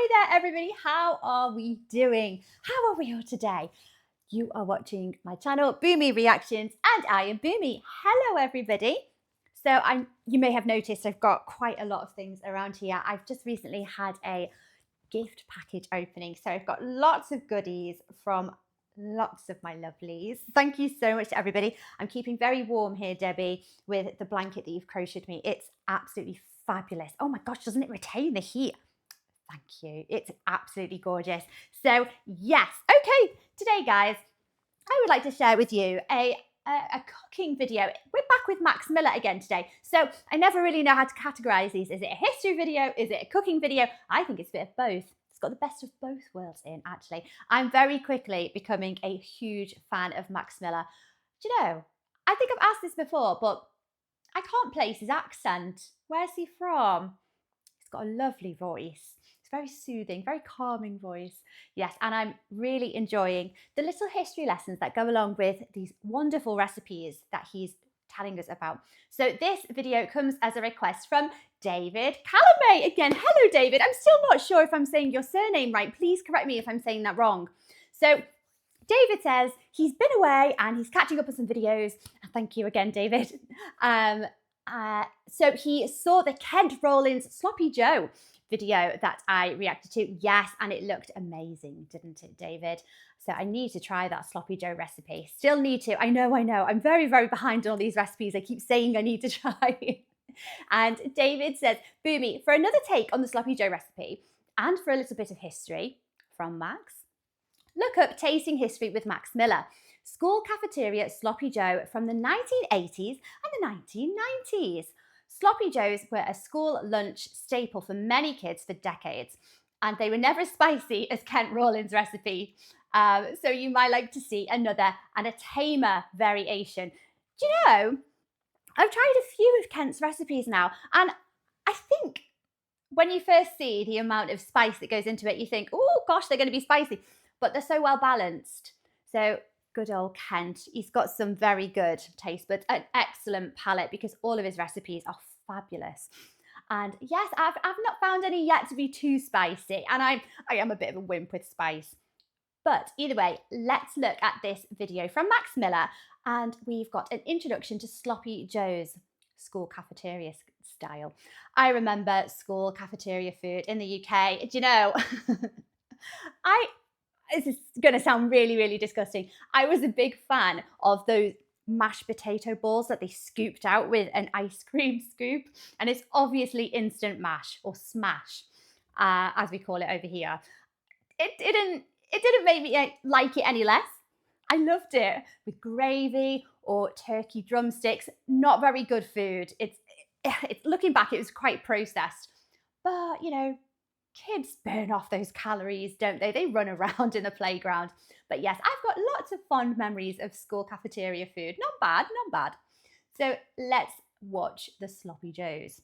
Hi there, everybody. How are we doing? How are we all today? You are watching my channel, Boomy Reactions, and I am Boomy. Hello, everybody. So you may have noticed I've got quite a lot of things around here. I've just recently had a gift package opening. So I've got lots of goodies from lots of my lovelies. Thank you so much to everybody. I'm keeping very warm here, Debbie, with the blanket that you've crocheted me. It's absolutely fabulous. Oh my gosh, doesn't it retain the heat? Thank you. It's absolutely gorgeous. So yes, okay, today guys, I would like to share with you a cooking video. We're back with Max Miller again today. So I never really know how to categorize these. Is it a history video? Is it a cooking video? I think it's a bit of both. It's got the best of both worlds in, actually. I'm very quickly becoming a huge fan of Max Miller. Do you know, I think I've asked this before, but I can't place his accent. Where's he from? He's got a lovely voice. It's very soothing, very calming voice. Yes, and I'm really enjoying the little history lessons that go along with these wonderful recipes that he's telling us about. So this video comes as a request from David Calamay. Again, hello David. I'm still not sure if I'm saying your surname right. Please correct me if I'm saying that wrong. So David says he's been away and he's catching up on some videos. Thank you again, David. So he saw the Kent Rollins Sloppy Joe video that I reacted to. Yes, and it looked amazing, didn't it, David? So I need to try that Sloppy Joe recipe. Still need to. I know. I'm very, very behind on all these recipes. I keep saying I need to try. And David says, Boomy, for another take on the Sloppy Joe recipe and for a little bit of history from Max, look up Tasting History with Max Miller, School Cafeteria Sloppy Joe from the 1980s and the 1990s. Sloppy Joes were a school lunch staple for many kids for decades, and they were never as spicy as Kent Rollins' recipe. So you might like to see another and a tamer variation. Do you know, I've tried a few of Kent's recipes now, and I think when you first see the amount of spice that goes into it, you think, oh gosh, they're going to be spicy, but they're so well balanced. So good old Kent, he's got some very good taste buds, an excellent palate because all of his recipes are fabulous. And yes, I've not found any yet to be too spicy, and I am a bit of a wimp with spice. But either way, let's look at this video from Max Miller, and we've got an introduction to Sloppy Joe's school cafeteria style. I remember school cafeteria food in the UK. Do you know, this is going to sound really, really disgusting. I was a big fan of those mashed potato balls that they scooped out with an ice cream scoop. And it's obviously instant mash or smash, as we call it over here. It didn't make me like it any less. I loved it with gravy or turkey drumsticks. Not very good food. It's looking back, it was quite processed. But, you know, kids burn off those calories, don't they? They run around in the playground. But yes, I've got lots of fond memories of school cafeteria food. Not bad, not bad. So let's watch the Sloppy Joes.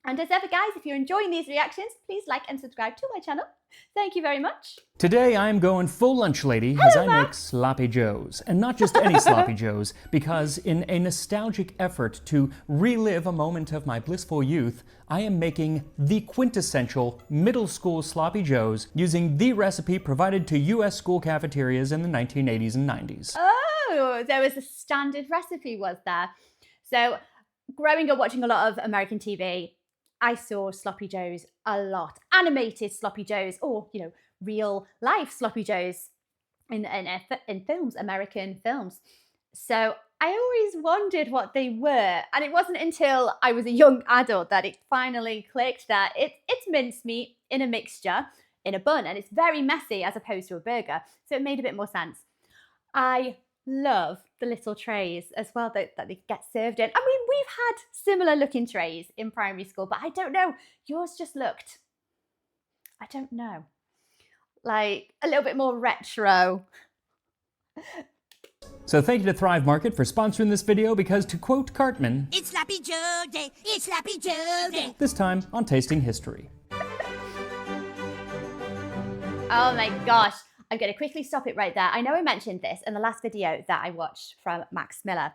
And as ever, guys, if you're enjoying these reactions, please like and subscribe to my channel. Thank you very much. Today I'm going full lunch lady as I make Sloppy Joes. And not just any Sloppy Joes, because in a nostalgic effort to relive a moment of my blissful youth, I am making the quintessential middle school Sloppy Joes using the recipe provided to US school cafeterias in the 1980s and 90s. Oh, there was a standard recipe, was there? So growing up watching a lot of American TV, I saw Sloppy Joes a lot. Animated Sloppy Joes, or, you know, real life Sloppy Joes in films, American films. So I always wondered what they were. And it wasn't until I was a young adult that it finally clicked that it's mincemeat in a mixture in a bun. And it's very messy as opposed to a burger. So it made a bit more sense. I love the little trays as well that they get served in. I mean, we've had similar looking trays in primary school, but I don't know, yours just looked, I don't know, like a little bit more retro. So thank you to Thrive Market for sponsoring this video because, to quote Cartman, it's Sloppy Joe Day, it's Sloppy Joe Day. This time on Tasting History. Oh my gosh. I'm going to quickly stop it right there. I know I mentioned this in the last video that I watched from Max Miller,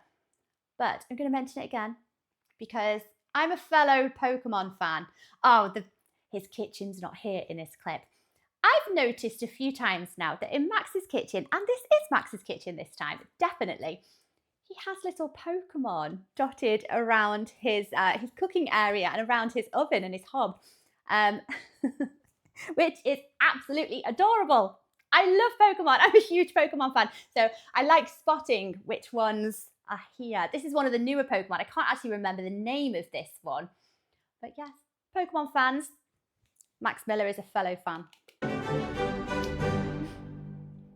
but I'm going to mention it again because I'm a fellow Pokemon fan. Oh, his kitchen's not here in this clip. I've noticed a few times now that in Max's kitchen, and this is Max's kitchen this time, definitely, he has little Pokemon dotted around his cooking area and around his oven and his hob, um, which is absolutely adorable. I love Pokemon. I'm a huge Pokemon fan, so I like spotting which ones are here. This is one of the newer Pokemon. I can't actually remember the name of this one, but yes, Pokemon fans. Max Miller is a fellow fan.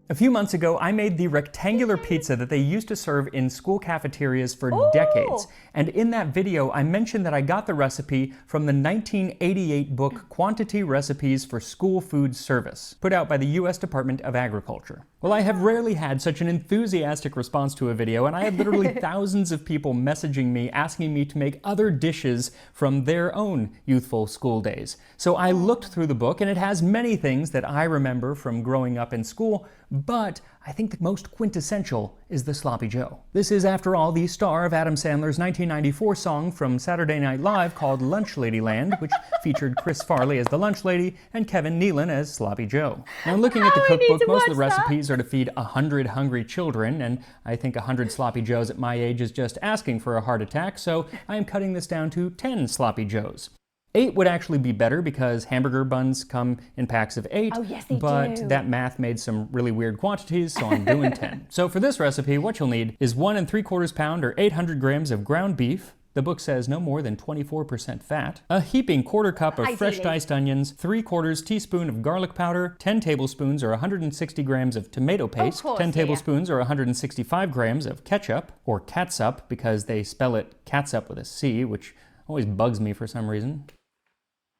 A few months ago, I made the rectangular pizza that they used to serve in school cafeterias for decades. And in that video, I mentioned that I got the recipe from the 1988 book Quantity Recipes for School Food Service, put out by the U.S. Department of Agriculture. Well, I have rarely had such an enthusiastic response to a video, and I had literally thousands of people messaging me, asking me to make other dishes from their own youthful school days. So I looked through the book, and it has many things that I remember from growing up in school, but I think the most quintessential is the Sloppy Joe. This is, after all, the star of Adam Sandler's 1994 song from Saturday Night Live called Lunch Lady Land, which featured Chris Farley as the lunch lady and Kevin Nealon as Sloppy Joe. Now, looking at the cookbook, most of the recipes are to feed 100 hungry children, and I think 100 Sloppy Joes at my age is just asking for a heart attack, so I am cutting this down to 10 Sloppy Joes. 8 would actually be better because hamburger buns come in packs of 8. Oh, yes, they but do. That math made some really weird quantities, so I'm doing 10. So for this recipe, what you'll need is 1 3/4 pound or 800 grams of ground beef. The book says no more than 24% fat. A heaping 1/4 cup of fresh diced onions, 3/4 teaspoon of garlic powder, 10 tablespoons or 160 grams of tomato paste, 10 tablespoons or 165 grams of ketchup, or catsup because they spell it catsup with a C, which always bugs me for some reason.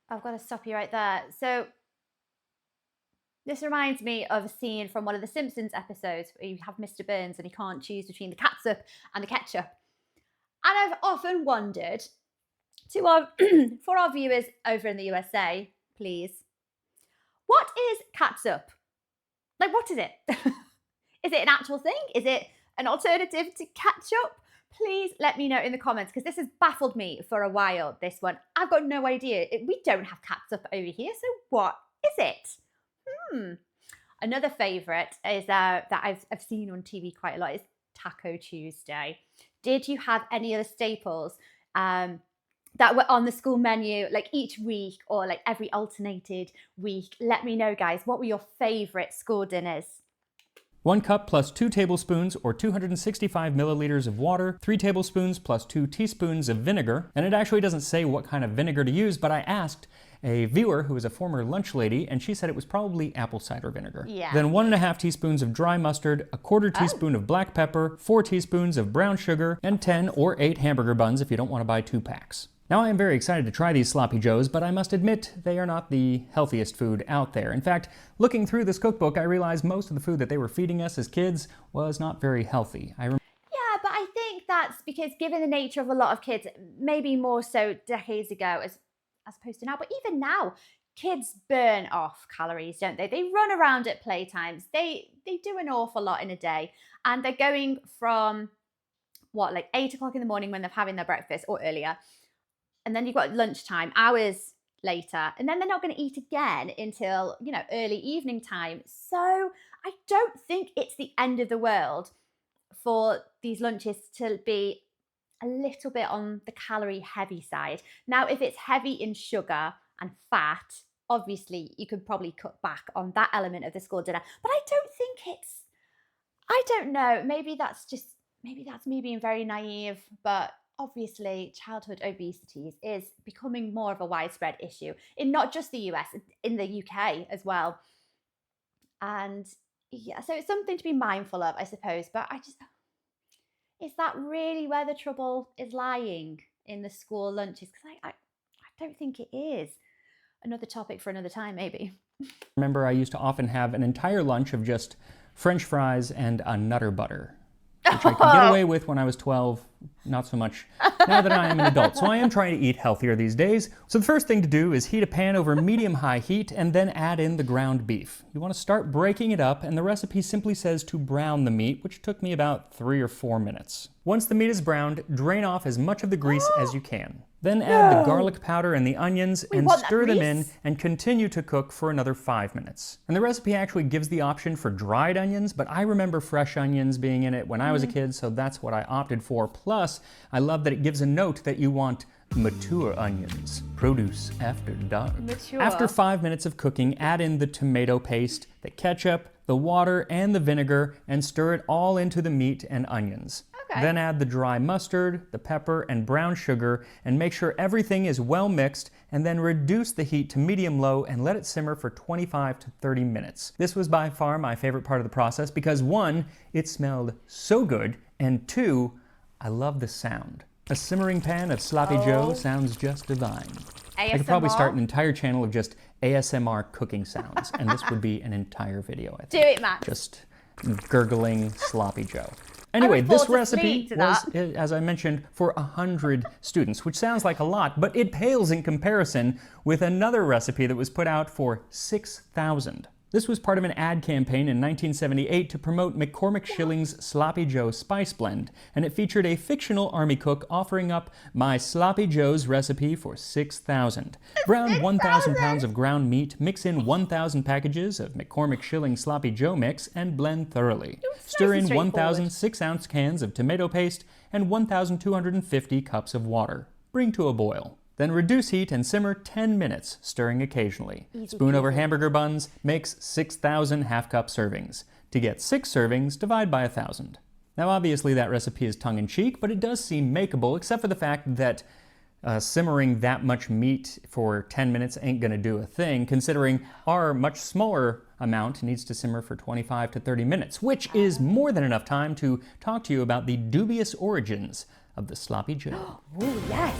I've got to stop you right there. So this reminds me of a scene from one of the Simpsons episodes where you have Mr. Burns and he can't choose between the catsup and the ketchup. And I've often wondered, for our viewers over in the USA, please, what is catsup? Like, what is it? Is it an actual thing? Is it an alternative to ketchup? Please let me know in the comments, because this has baffled me for a while, this one. I've got no idea. We don't have catsup over here, so what is it? Another favourite is that I've seen on TV quite a lot is Taco Tuesday. Did you have any other staples that were on the school menu, like each week or like every alternated week? Let me know, guys. What were your favourite school dinners? 1 cup plus 2 tablespoons or 265 milliliters of water, 3 tablespoons plus 2 teaspoons of vinegar. And it actually doesn't say what kind of vinegar to use, but I asked a viewer who is a former lunch lady, and she said it was probably apple cider vinegar. Yeah. Then 1.5 teaspoons of dry mustard, 1/4 teaspoon of black pepper, 4 teaspoons of brown sugar, and 10 or 8 hamburger buns if you don't want to buy 2 packs. Now, I am very excited to try these Sloppy Joes, but I must admit they are not the healthiest food out there. In fact, looking through this cookbook, I realized most of the food that they were feeding us as kids was not very healthy. Yeah, but I think that's because, given the nature of a lot of kids, maybe more so decades ago as opposed to now, but even now, kids burn off calories, don't they? They run around at playtimes. They do an awful lot in a day, and they're going from, like 8 o'clock in the morning when they're having their breakfast or earlier, and then you've got lunchtime, hours later, and then they're not going to eat again until, early evening time. So I don't think it's the end of the world for these lunches to be a little bit on the calorie heavy side. Now, if it's heavy in sugar and fat, obviously you could probably cut back on that element of the school dinner. But I don't know, maybe that's me being very naive, but obviously, childhood obesity is becoming more of a widespread issue in not just the US, in the UK as well. And yeah, so it's something to be mindful of, I suppose. But is that really where the trouble is lying in the school lunches? Because I don't think it is. Another topic for another time, maybe. Remember, I used to often have an entire lunch of just French fries and a Nutter Butter, which I could get away with when I was 12, not so much now that I am an adult. So I am trying to eat healthier these days. So the first thing to do is heat a pan over medium-high heat and then add in the ground beef. You want to start breaking it up, and the recipe simply says to brown the meat, which took me about 3 or 4 minutes. Once the meat is browned, drain off as much of the grease as you can. Then add the garlic powder and the onions and stir them in and continue to cook for another 5 minutes. And the recipe actually gives the option for dried onions, but I remember fresh onions being in it when I was a kid, so that's what I opted for. Plus, I love that it gives a note that you want mature onions. Produce after dark. Mature. After 5 minutes of cooking, add in the tomato paste, the ketchup, the water, and the vinegar, and stir it all into the meat and onions. Okay. Then add the dry mustard, the pepper, and brown sugar, and make sure everything is well mixed, and then reduce the heat to medium-low and let it simmer for 25 to 30 minutes. This was by far my favorite part of the process because 1, it smelled so good, and 2, I love the sound. A simmering pan of Sloppy Joe sounds just divine. ASMR? I could probably start an entire channel of just ASMR cooking sounds, and this would be an entire video, I think. Do it, Max. Just gurgling Sloppy Joe. Anyway, this recipe was, as I mentioned, for 100 students, which sounds like a lot, but it pales in comparison with another recipe that was put out for 6,000. This was part of an ad campaign in 1978 to promote McCormick Schilling's Sloppy Joe Spice Blend, and it featured a fictional army cook offering up my Sloppy Joe's recipe for 6,000. Brown 1,000 pounds of ground meat, mix in 1,000 packages of McCormick Schilling Sloppy Joe mix, and blend thoroughly. Stir in 1,000 6-ounce cans of tomato paste and 1,250 cups of water. Bring to a boil. Then reduce heat and simmer 10 minutes, stirring occasionally. Spoon over hamburger buns makes 6,000 half-cup servings. To get 6 servings, divide by 1,000. Now obviously that recipe is tongue-in-cheek, but it does seem makeable, except for the fact that simmering that much meat for 10 minutes ain't gonna do a thing, considering our much smaller amount needs to simmer for 25 to 30 minutes, which is more than enough time to talk to you about the dubious origins of the Sloppy Joe. Oh, yes.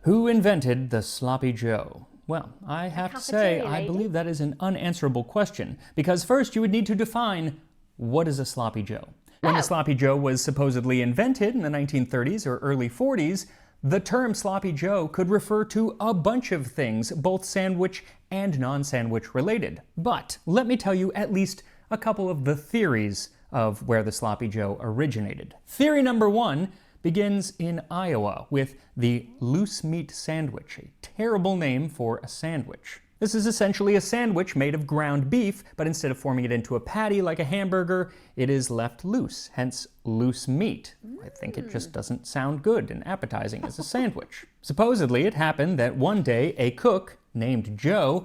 Who invented the Sloppy Joe? Well, I have to say, I believe that is an unanswerable question, because first you would need to define what is a Sloppy Joe. When the Sloppy Joe was supposedly invented in the 1930s or early 40s, the term Sloppy Joe could refer to a bunch of things, both sandwich and non-sandwich related. But let me tell you at least a couple of the theories of where the Sloppy Joe originated. Theory number 1 begins in Iowa with the loose meat sandwich, a terrible name for a sandwich. This is essentially a sandwich made of ground beef, but instead of forming it into a patty like a hamburger, it is left loose, hence loose meat. I think it just doesn't sound good and appetizing as a sandwich. Supposedly, it happened that one day a cook named Joe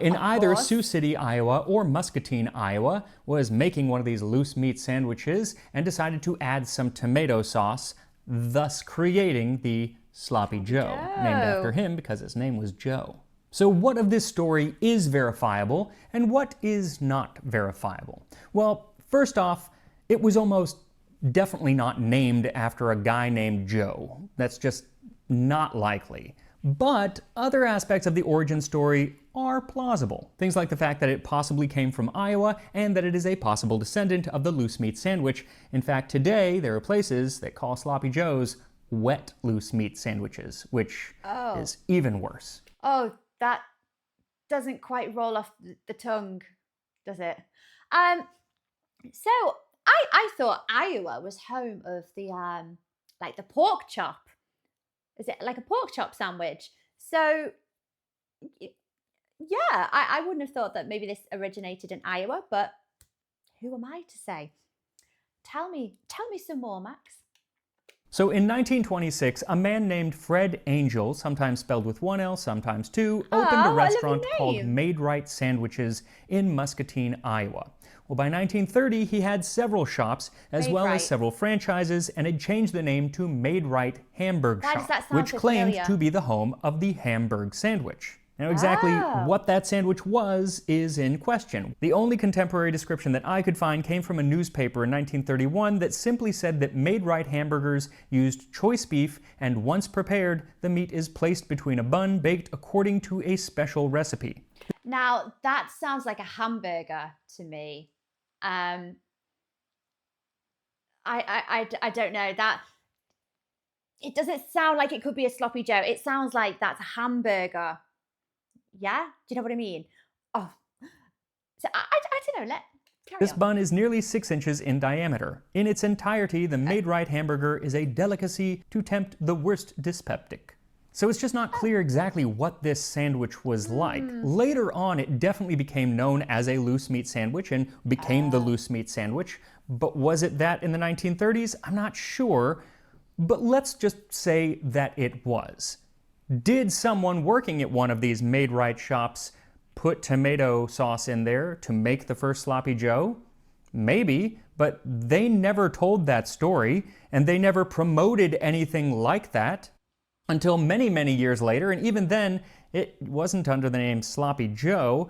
in either Sioux City, Iowa or Muscatine, Iowa, was making one of these loose meat sandwiches and decided to add some tomato sauce, thus creating the Sloppy Joe, named after him because his name was Joe. So what of this story is verifiable and what is not verifiable? Well, first off, it was almost definitely not named after a guy named Joe. That's just not likely. But other aspects of the origin story are plausible. Things like the fact that it possibly came from Iowa and that it is a possible descendant of the loose meat sandwich. In fact, today there are places that call Sloppy Joes wet loose meat sandwiches, which is even worse. Oh, that doesn't quite roll off the tongue, does it? So I thought Iowa was home of the like the pork chop. Is it like a pork chop sandwich? So yeah, I wouldn't have thought that maybe this originated in Iowa, but who am I to say? Tell me some more, Max. So in 1926, a man named Fred Angel, sometimes spelled with one L, sometimes two, opened a restaurant called Maid-Rite Sandwiches in Muscatine, Iowa. Well, by 1930, he had several shops, as well as several franchises, and had changed the name to Maid-Rite Hamburg Shop, which claimed to be the home of the Hamburg sandwich. Now, exactly what that sandwich was is in question. The only contemporary description that I could find came from a newspaper in 1931 that simply said that Maid-Rite hamburgers used choice beef, and once prepared, the meat is placed between a bun baked according to a special recipe. Now, that sounds like a hamburger to me. I don't know. That it doesn't sound like it could be a Sloppy Joe. It sounds like that's a hamburger. Yeah? Do you know what I mean? Oh, so I don't know. This bun is nearly 6 inches in diameter. In its entirety, the Maid-Rite hamburger is a delicacy to tempt the worst dyspeptic. So it's just not clear exactly what this sandwich was like. Later on, it definitely became known as a loose meat sandwich and became the loose meat sandwich. But was it that in the 1930s? I'm not sure. But let's just say that it was. Did someone working at one of these Maid-Rite shops put tomato sauce in there to make the first Sloppy Joe? Maybe, but they never told that story, and they never promoted anything like that until many, many years later, and even then, it wasn't under the name Sloppy Joe,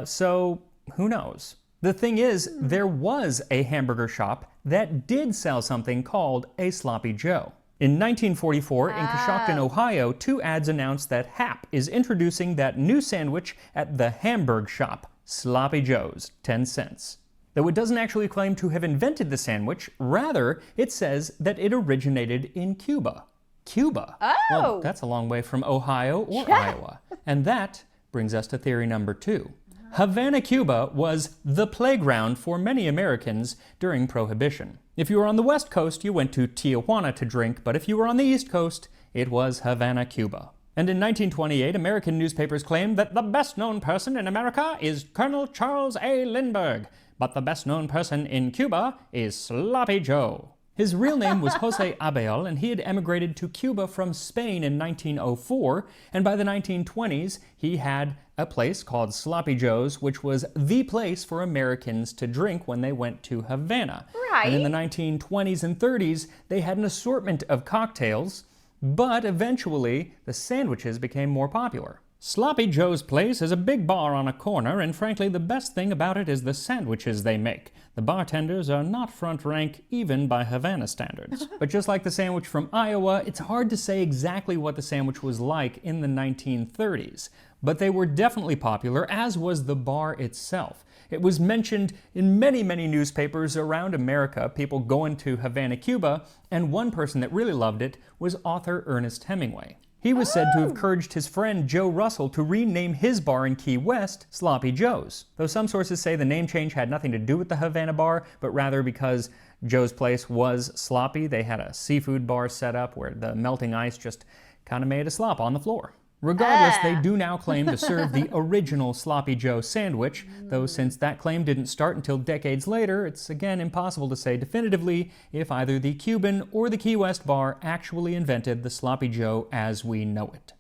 so who knows? The thing is, there was a hamburger shop that did sell something called a Sloppy Joe. In 1944, in Coshocton, Ohio, 2 ads announced that Hap is introducing that new sandwich at the Hamburg shop, Sloppy Joe's, 10 cents. Though it doesn't actually claim to have invented the sandwich, rather, it says that it originated in Cuba. Cuba? Oh! Well, that's a long way from Ohio or Iowa. And that brings us to theory number 2. Havana, Cuba was the playground for many Americans during Prohibition. If you were on the West Coast, you went to Tijuana to drink, but if you were on the East Coast, it was Havana, Cuba. And in 1928, American newspapers claimed that the best-known person in America is Colonel Charles A. Lindbergh, but the best-known person in Cuba is Sloppy Joe. His real name was Jose Abel, and he had emigrated to Cuba from Spain in 1904, and by the 1920s, he had a place called Sloppy Joe's, which was the place for Americans to drink when they went to Havana. Right. And in the 1920s and 30s, they had an assortment of cocktails, but eventually, the sandwiches became more popular. Sloppy Joe's place is a big bar on a corner, and frankly, the best thing about it is the sandwiches they make. The bartenders are not front rank even by Havana standards. But just like the sandwich from Iowa, it's hard to say exactly what the sandwich was like in the 1930s. But they were definitely popular, as was the bar itself. It was mentioned in many, many newspapers around America, people going to Havana, Cuba, and one person that really loved it was author Ernest Hemingway. He was said to have encouraged his friend Joe Russell to rename his bar in Key West Sloppy Joe's, though some sources say the name change had nothing to do with the Havana bar, but rather because Joe's place was sloppy. They had a seafood bar set up where the melting ice just kind of made a slop on the floor. Regardless, they do now claim to serve the original Sloppy Joe sandwich, though since that claim didn't start until decades later, it's again impossible to say definitively if either the Cuban or the Key West bar actually invented the Sloppy Joe as we know it.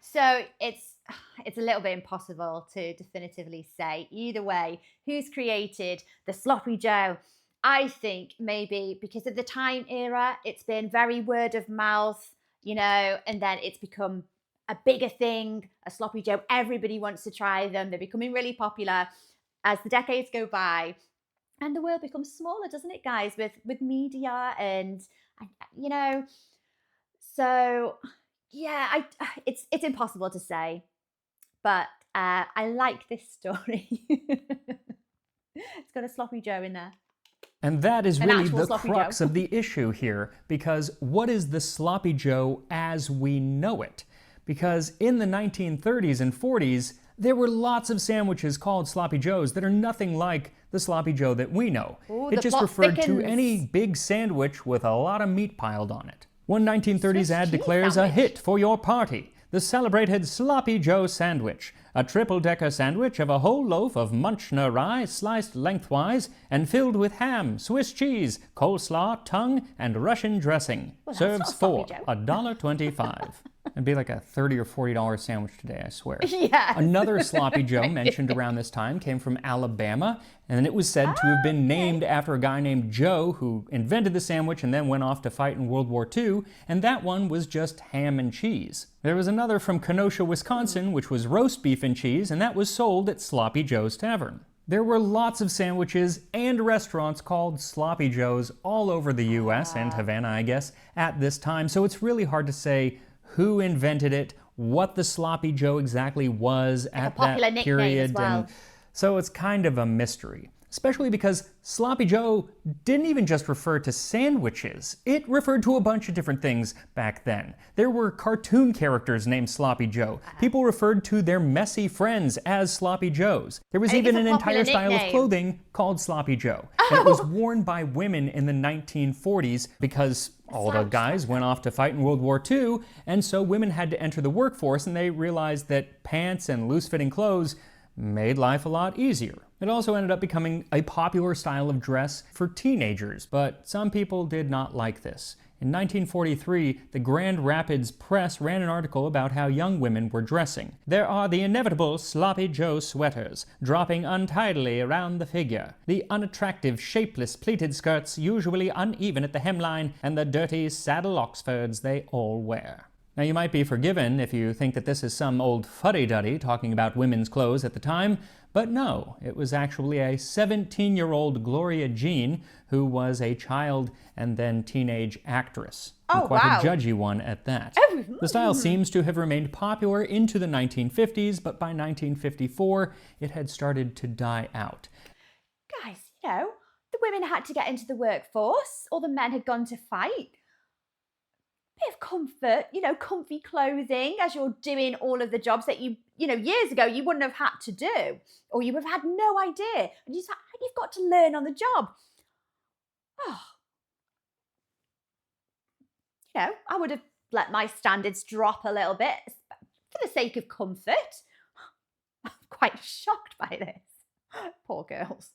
So it's a little bit impossible to definitively say. Either way, who's created the Sloppy Joe? I think maybe because of the time era, it's been very word of mouth, you know, and then it's become a bigger thing, a Sloppy Joe. Everybody wants to try them. They're becoming really popular as the decades go by. And the world becomes smaller, doesn't it, guys, with media and, you know. So, yeah, it's impossible to say. But I like this story. It's got a Sloppy Joe in there. And that is really the crux Joe. of the issue here, because what is the Sloppy Joe as we know it? Because in the 1930s and 40s, there were lots of sandwiches called Sloppy Joes that are nothing like the Sloppy Joe that we know. Ooh, it just referred to thickens. any big sandwich with a lot of meat piled on it. One 1930s Swiss ad cheese declares sandwich. a hit for your party. The celebrated Sloppy Joe sandwich, a triple-decker sandwich of a whole loaf of Munchner rye sliced lengthwise and filled with ham, Swiss cheese, coleslaw, tongue, and Russian dressing. Well, that's Serves not for Sloppy Joe. $1.25. It'd be like a $30 or $40 sandwich today, I swear. Yes. Another Sloppy Joe mentioned around this time came from Alabama, and it was said to have been named after a guy named Joe who invented the sandwich and then went off to fight in World War II, and that one was just ham and cheese. There was another from Kenosha, Wisconsin, which was roast beef and cheese, and that was sold at Sloppy Joe's Tavern. There were lots of sandwiches and restaurants called Sloppy Joe's all over the U.S. and Havana, I guess, at this time, so it's really hard to say who invented it, what the Sloppy Joe exactly was at that period. As well. And so it's kind of a mystery. especially because Sloppy Joe didn't even just refer to sandwiches. It referred to a bunch of different things back then. There were cartoon characters named Sloppy Joe. People referred to their messy friends as Sloppy Joes. There was even an entire style of clothing called Sloppy Joe. And it was worn by women in the 1940s because all the guys went off to fight in World War II, and so women had to enter the workforce, and they realized that pants and loose-fitting clothes made life a lot easier. It also ended up becoming a popular style of dress for teenagers, but some people did not like this. In 1943, the Grand Rapids Press ran an article about how young women were dressing. There are the inevitable Sloppy Joe sweaters, dropping untidily around the figure, the unattractive, shapeless pleated skirts, usually uneven at the hemline, and the dirty saddle Oxfords they all wear. Now, you might be forgiven if you think that this is some old fuddy-duddy talking about women's clothes at the time, but no, it was actually a 17-year-old Gloria Jean who was a child and then teenage actress. Oh, and quite wow. a judgy one at that. The style seems to have remained popular into the 1950s, but by 1954, it had started to die out. Guys, the women had to get into the workforce, or the men had gone to fight. Bit of comfort, comfy clothing as you're doing all of the jobs that years ago you wouldn't have had to do, or you would have had no idea. And you've got to learn on the job. Oh, I would have let my standards drop a little bit for the sake of comfort. I'm quite shocked by this. Poor girls.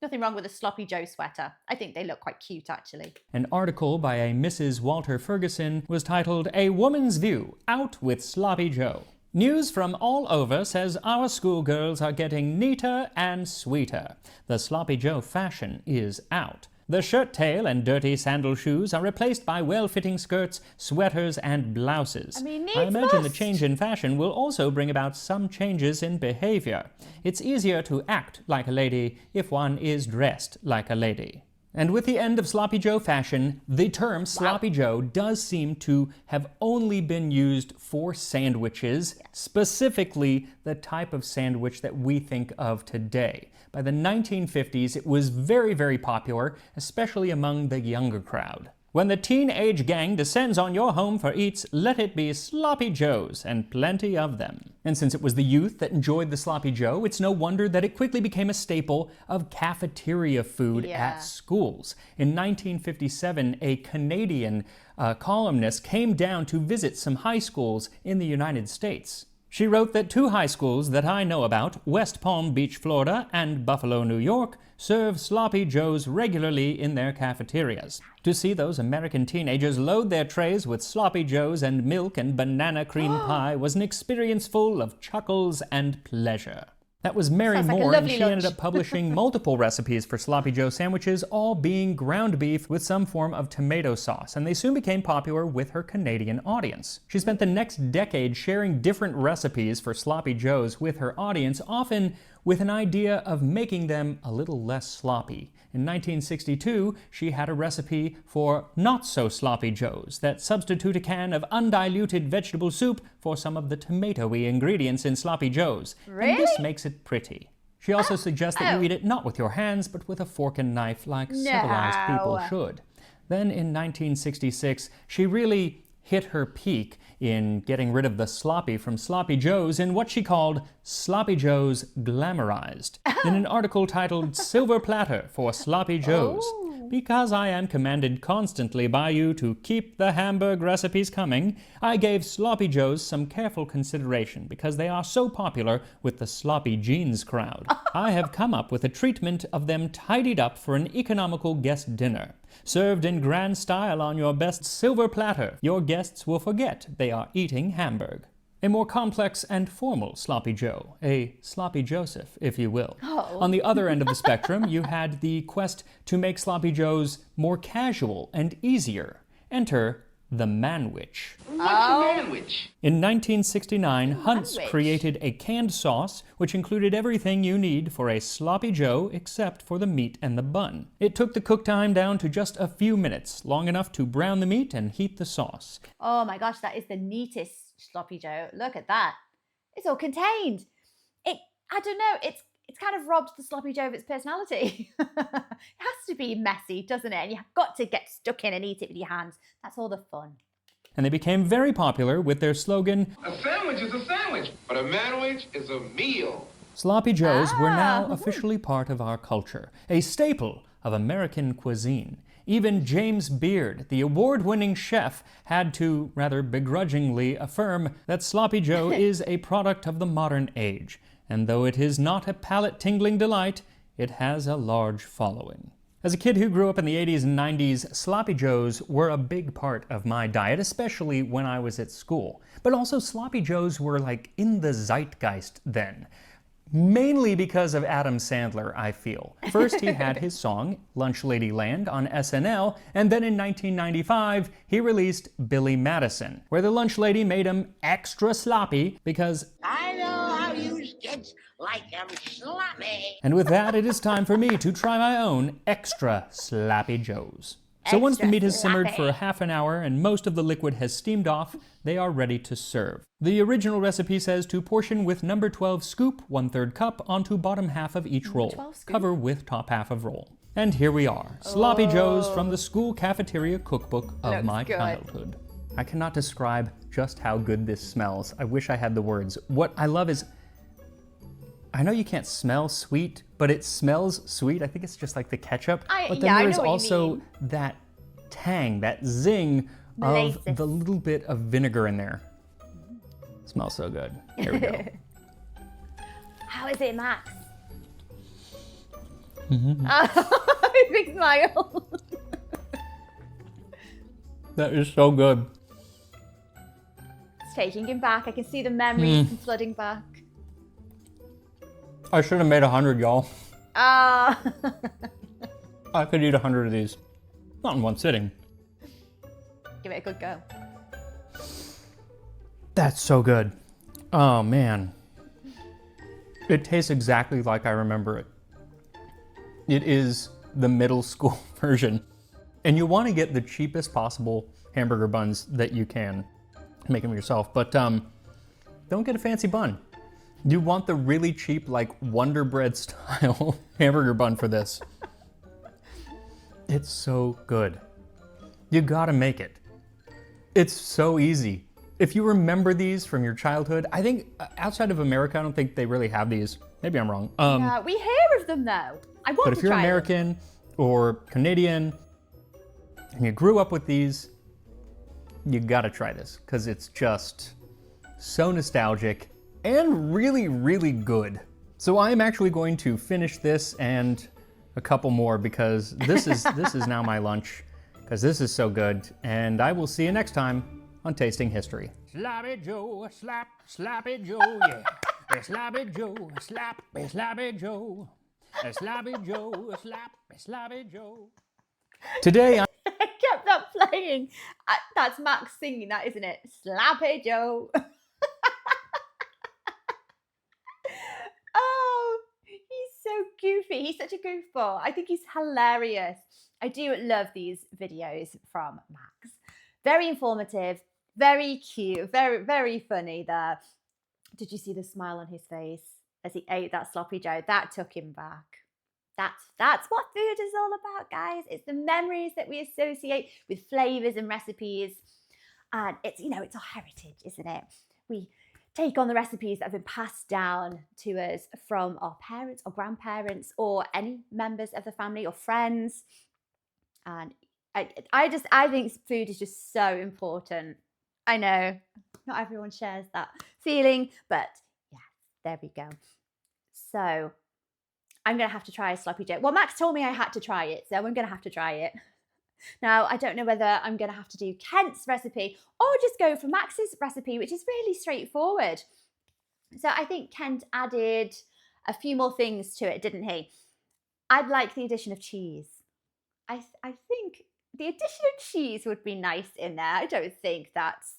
Nothing wrong with a Sloppy Joe sweater. I think they look quite cute, actually. An article by a Mrs. Walter Ferguson was titled, "A Woman's View, Out with Sloppy Joe." News from all over says our schoolgirls are getting neater and sweeter. The Sloppy Joe fashion is out. The shirt tail and dirty sandal shoes are replaced by well-fitting skirts, sweaters, and blouses. I imagine the change in fashion will also bring about some changes in behavior. It's easier to act like a lady if one is dressed like a lady. And with the end of Sloppy Joe fashion, the term Sloppy Joe does seem to have only been used for sandwiches, specifically the type of sandwich that we think of today. By the 1950s, it was very, very popular, especially among the younger crowd. When the teenage gang descends on your home for eats, let it be Sloppy Joes, and plenty of them. And since it was the youth that enjoyed the Sloppy Joe, it's no wonder that it quickly became a staple of cafeteria food at schools. In 1957, a Canadian columnist came down to visit some high schools in the United States. She wrote that 2 high schools that I know about, West Palm Beach, Florida, and Buffalo, New York, serve Sloppy Joes regularly in their cafeterias. To see those American teenagers load their trays with Sloppy Joes and milk and banana cream pie was an experience full of chuckles and pleasure. That was Mary Moore, and she ended up publishing multiple recipes for Sloppy Joe sandwiches, all being ground beef with some form of tomato sauce, and they soon became popular with her Canadian audience. She spent the next decade sharing different recipes for Sloppy Joes with her audience, often with an idea of making them a little less sloppy. In 1962, she had a recipe for not-so-sloppy Joes that substitute a can of undiluted vegetable soup for some of the tomatoey ingredients in Sloppy Joes. Really? And this makes it pretty. She also suggests that you eat it not with your hands, but with a fork and knife like civilized people should. Then in 1966, she really hit her peak in getting rid of the sloppy from Sloppy Joes in what she called Sloppy Joes Glamorized. In an article titled Silver Platter for Sloppy Joes. Because I am commanded constantly by you to keep the Hamburg recipes coming, I gave Sloppy Joes some careful consideration because they are so popular with the sloppy jeans crowd. I have come up with a treatment of them tidied up for an economical guest dinner. Served in grand style on your best silver platter, your guests will forget they are eating Hamburg. A more complex and formal Sloppy Joe, a Sloppy Joseph, if you will. On the other end of the spectrum, you had the quest to make Sloppy Joes more casual and easier. Enter the Manwich. What's a manwich? In 1969, Hunt's created a canned sauce which included everything you need for a Sloppy Joe except for the meat and the bun. It took the cook time down to just a few minutes, long enough to brown the meat and heat the sauce. Oh my gosh, that is the neatest Sloppy Joe. Look at that. It's all contained. I don't know, it's kind of robbed the Sloppy Joe of its personality. It has to be messy, doesn't it? And you've got to get stuck in and eat it with your hands. That's all the fun. And they became very popular with their slogan, "A sandwich is a sandwich, but a manwich is a meal." Sloppy Joes were now officially part of our culture, a staple of American cuisine. Even James Beard, the award-winning chef, had to rather begrudgingly affirm that Sloppy Joe is a product of the modern age. And though it is not a palate-tingling delight, it has a large following. As a kid who grew up in the 80s and 90s, Sloppy Joes were a big part of my diet, especially when I was at school. But also Sloppy Joes were like in the zeitgeist then. Mainly because of Adam Sandler, I feel. First, he had his song, Lunch Lady Land, on SNL, and then in 1995, he released Billy Madison, where the lunch lady made him extra sloppy because I know how you kids like them sloppy. And with that, it is time for me to try my own extra Sloppy Joes. So once the meat has simmered for a half an hour and most of the liquid has steamed off, they are ready to serve. The original recipe says to portion with number 12 scoop, 1/3 cup, onto bottom half of each roll. Cover with top half of roll. And here we are, Sloppy Joes from the School Cafeteria cookbook of my childhood. I cannot describe just how good this smells. I wish I had the words. What I love is, I know you can't smell sweet, but it smells sweet. I think it's just like the ketchup. But then there's also that tang, that zing of the little bit of vinegar in there. It smells so good. Here we go. How is it, Max? Big smile. That is so good. It's taking him back. I can see the memories flooding back. I should have made 100, y'all. Ah. I could eat 100 of these. Not in one sitting. Give it a good go. That's so good. Oh, man. It tastes exactly like I remember it. It is the middle school version. And you want to get the cheapest possible hamburger buns that you can. Make them yourself. But don't get a fancy bun. You want the really cheap, like, Wonder Bread style hamburger bun for this. It's so good. You gotta make it. It's so easy. If you remember these from your childhood, I think outside of America, I don't think they really have these. Maybe I'm wrong. Yeah, we hear of them though. I want to try them. But if you're American or Canadian and you grew up with these, you gotta try this because it's just so nostalgic and really, really good. So I'm actually going to finish this and a couple more because this is now my lunch because this is so good. And I will see you next time on Tasting History. Sloppy Joe, slap, Sloppy Joe, yeah. Sloppy Joe, slap, Sloppy Joe. Sloppy Joe, slap, Sloppy Joe. Today I kept that playing. That's Max singing that, isn't it? Sloppy Joe. Oh, he's so goofy. He's such a goofball. I think he's hilarious. I do love these videos from Max. Very informative, very cute, very, very funny there. Did you see the smile on his face as he ate that Sloppy Joe? That took him back. That's what food is all about, guys. It's the memories that we associate with flavors and recipes. And it's, you know, it's our heritage, isn't it? We take on the recipes that have been passed down to us from our parents or grandparents or any members of the family or friends. And I think food is just so important. I know not everyone shares that feeling, but yeah, there we go. So I'm going to have to try a Sloppy Joe. Well, Max told me I had to try it, so I'm going to have to try it. Now, I don't know whether I'm going to have to do Kent's recipe or just go for Max's recipe, which is really straightforward. So I think Kent added a few more things to it, didn't he? I'd like the addition of cheese. I think the addition of cheese would be nice in there. I don't think that's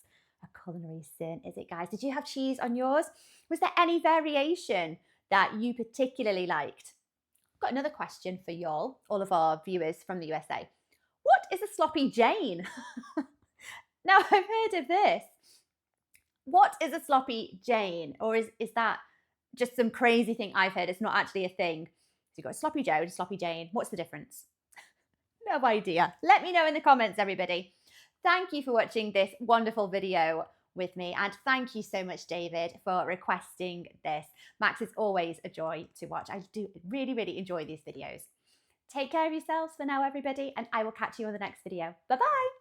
a culinary sin, is it, guys? Did you have cheese on yours? Was there any variation that you particularly liked? I've got another question for y'all, all of our viewers from the USA. What is a sloppy Jane? Now, I've heard of this. What is a sloppy Jane? Or is that just some crazy thing I've heard. It's not actually a thing. So you've got a Sloppy Joe and a Sloppy Jane. What's the difference? No idea. Let me know in the comments, everybody. Thank you for watching this wonderful video with me, and thank you so much, David, for requesting this. Max is always a joy to watch. I do really enjoy these videos. Take care of yourselves for now, everybody, and I will catch you on the next video. Bye-bye.